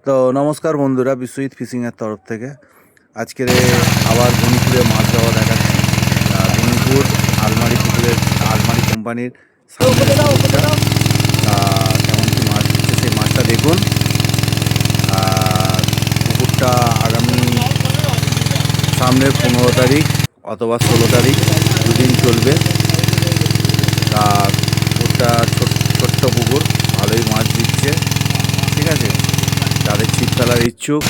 তো নমস্কার বন্ধুরা, বিশ্বজিৎ ফিশিংয়ের তরফ থেকে আজকের আবার বনিপুরে মাছ ধরা দেখাচ্ছি। বনিপুর আলমারি পুকুরের আলমারি কোম্পানির সামনে পুকুরটা। কেমন কি মাছ দিচ্ছে সেই মাছটা দেখুন। পুকুরটা আগামী সামনের 15 তারিখ অথবা 16 তারিখ দুদিন চলবে। তা পুকুরটা ছোট্ট পুকুর, ভালোই মাছ দিচ্ছে। ঠিক আছে, যাদের ছিপ ফেলার ইচ্ছুক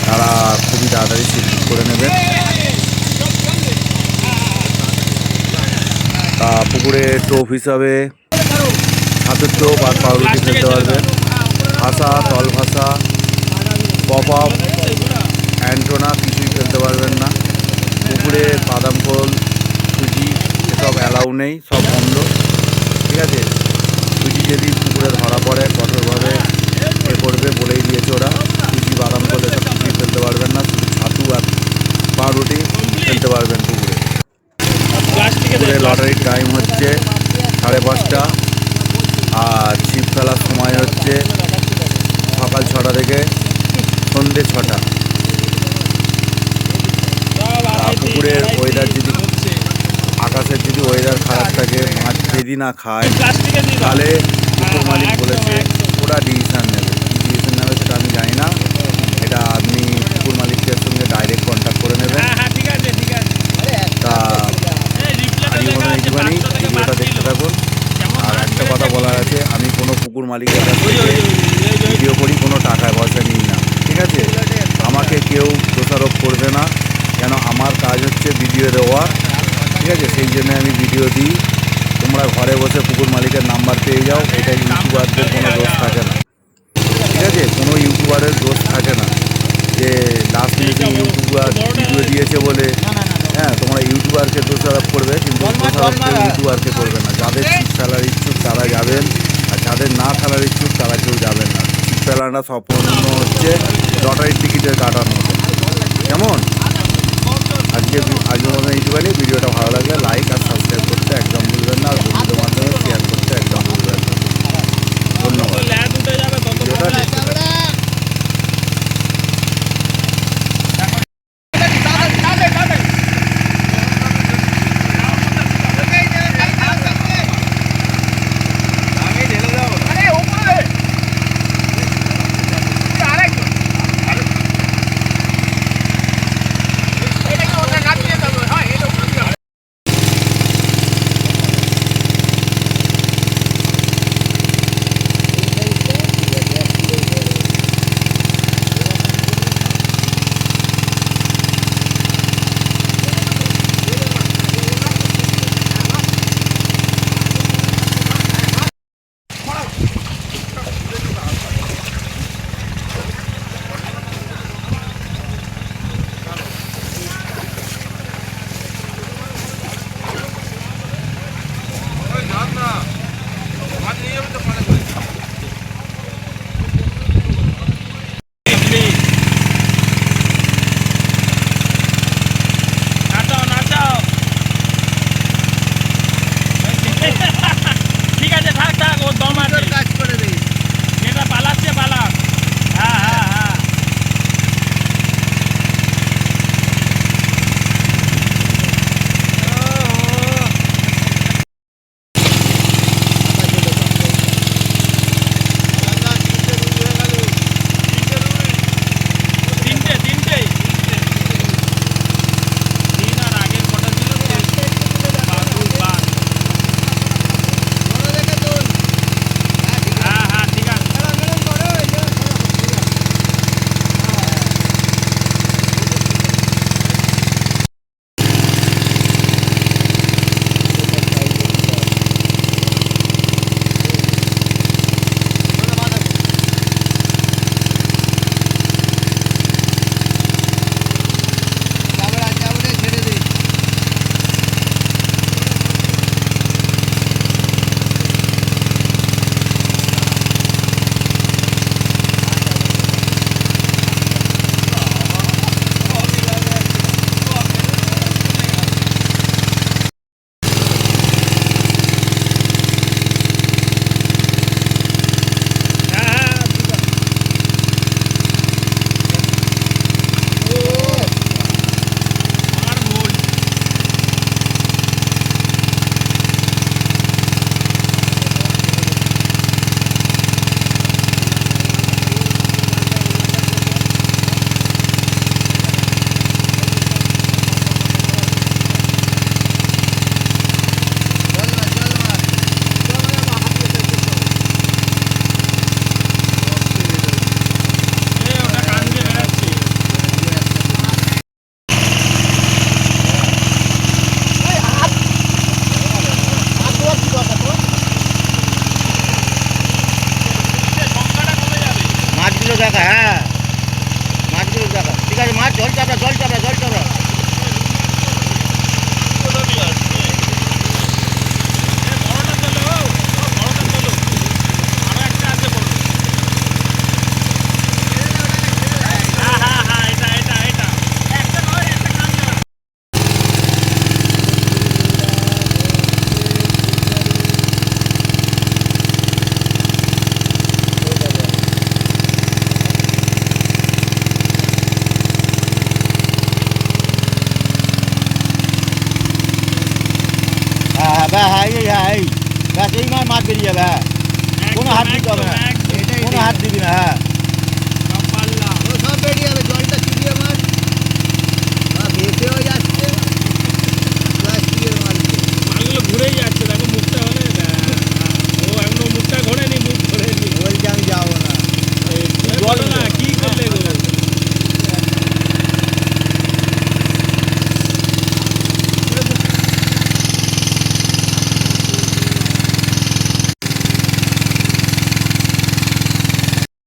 তারা খুবই তাড়াতাড়ি ছিপ করে নেবেন। তা পুকুরে টোপ হিসাবে হাতের টোপ আর পাউরুটি ফেলতে পারবেন। ভাষা, তল ভাষা, পপ আপ, অ্যান্টোনা কিছুই ফেলতে পারবেন না। পুকুরে বাদাম খোল, সুজি এসব অ্যালাউ নেই, সব বন্ধ। ঠিক আছে, সুজি যদি পুকুরে ধরা পড়ে কঠোরভাবে করবে বলেই দিয়েছে ওরা। সুজি, বাদাম খোল এসব কিছুই ফেলতে পারবেন না, শুধু ছাতু আর পাউরুটি ফেলতে পারবেন পুকুরে। পুকুরে লটারির টাইম হচ্ছে 5:30, আর ছিপ ফেলার সময় হচ্ছে সকাল 6টা থেকে সন্ধ্যে 6টা। পুকুরের ওয়েদার যদি আকাশের যদি ওয়েদার খারাপ থাকে, মাছ যদি না খায়, তাহলে পুকুর মালিক বলেছে ওরা ডিসিশান নেবে। কী ডিসিশান নেবে সেটা আমি জানি না, এটা আপনি পুকুর মালিকের সঙ্গে ডাইরেক্ট কন্ট্যাক্ট করে নেবেন। তা একটুখানি ভিডিওটা দেখতে থাকুন। আর একটা কথা বলার আছে, আমি কোনো পুকুর মালিকের কাছ থেকে ভিডিও করি, কোনো টাকা পয়সা নিই না। ঠিক আছে, আমাকে কেউ দোষারোপ করবে না, কেন আমার কাজ হচ্ছে ভিডিও দেওয়া। ঠিক আছে, সেই জন্য আমি ভিডিও দিই। তোমরা ঘরে বসে পুকুর মালিকের নাম্বার পেয়ে যাও, এটা ইউটিউবারদের কোনো দোষ থাকে না। ঠিক আছে, কোনো ইউটিউবারের দোষ থাকে না যে লাস্ট মিনিটে ইউটিউবার ভিডিও দিয়েছে বলে তোমরা ইউটিউবারকে দোষারোপ করবে, কিন্তু দোষারোপ কেউ ইউটিউবারকে করবে না। যাদের ছিপ ফেলার ইচ্ছুক তারা যাবেন, আর যাদের না ফেলার ইচ্ছুক তারা কেউ যাবেন না। ছিপ ফেলাটা সম্পূর্ণ হচ্ছে লটারির টিকিটের কাটার মতো। কেমন? আজকের মতো ইউটিউবারে ভিডিওটা ভালো লাগলে লাইক আর সাবস্ক্রাইব করতে একদম ভুলবেন না, আর বন্ধুদের মাধ্যমে শেয়ার করতে একদম ভুলবেন না। ধন্যবাদ। ভিডিওটা দেখতে থাকুন। দেখা, হ্যাঁ মাছগুলো দেখা। ঠিক আছে, মাছ জল চাপড়া, জল চাপড়া, জল চাপড়া। হ্যাঁ হ্যাঁ, এই ব্যাস, এই মাছ বেরিয়ে যাবে। হ্যাঁ, কোনো হাত দিতে হবে না, কোনো হাত দিবি না। হ্যাঁ